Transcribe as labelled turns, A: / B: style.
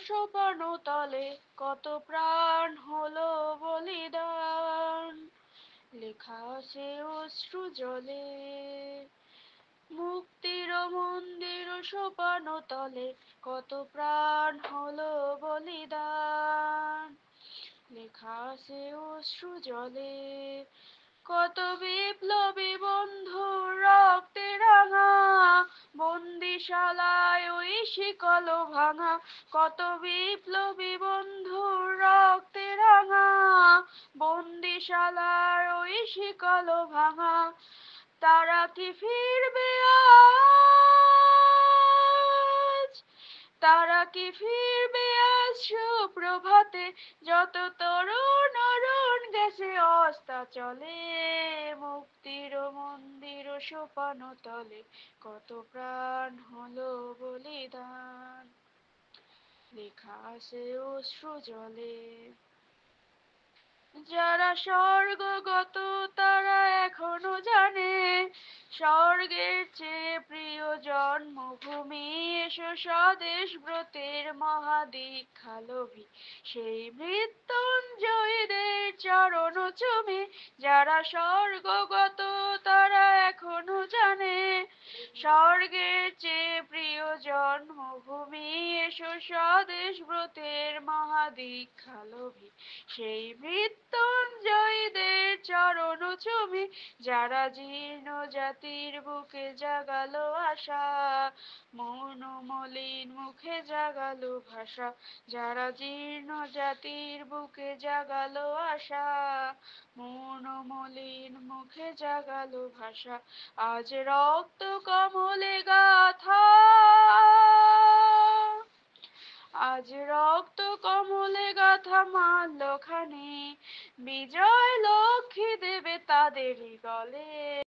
A: সোপানো তলে কত প্রাণ হলো বলিদান, লেখা আছে অশ্রু জলে। মুক্তির মন্দির সোপানো তলে কত প্রাণ হলো বলিদান, লেখা আছে অশ্রু জলে। কত বিপ্লবী বন্ধু রক্তে রাঙা, বন্দিশালায় ওই শিকল ভাঙা। কত বিপ্লবী বন্ধু রক্তে রাঙা, বন্দিশালার ওই শিকল ভাঙা। তারা কি ফিরবে আজ? তারা কি ফিরবে আজ সুপ্রভাতে? যত তরুণ অরুণ গেছে অস্তাচলে, মুক্তির মন্দির সোপানো তলে কত প্রাণ হলো বলিদান, লেখা আছে অশ্রু জলে। যারা স্বর্গগত তারা এখনো জানে, স্বর্গের চেয়ে প্রিয় জন্মভূমি। এসো স্বদেশ ব্রতের মহাদীক্ষালোভী, সেই মৃত্যুঞ্জয়ীদের চরণ চুমে। যারা স্বর্গগত তারা এখনো জানে, স্বর্গের চেয়ে প্রিয় জন্মভূমি। এসো স্বদেশ ব্রতের মহাদীক্ষালোভী, সেই মৃত্যুঞ্জয়ীদের চরণ চুমি। যারা জীর্ণ জাতির বুকে জাগালো আশা, মৌন মলিন মুখে জাগালো ভাষা। যারা জীর্ণ জাতির বুকে জাগালো আশা, মৌন মলিন মুখে জাগালো ভাষা। আজ রক্ত কমলে গাথা, আজ রক্ত কমলে গাথা মাল্যখানি, বিজয় লক্ষ্মী দেবে তাদেরই গলে।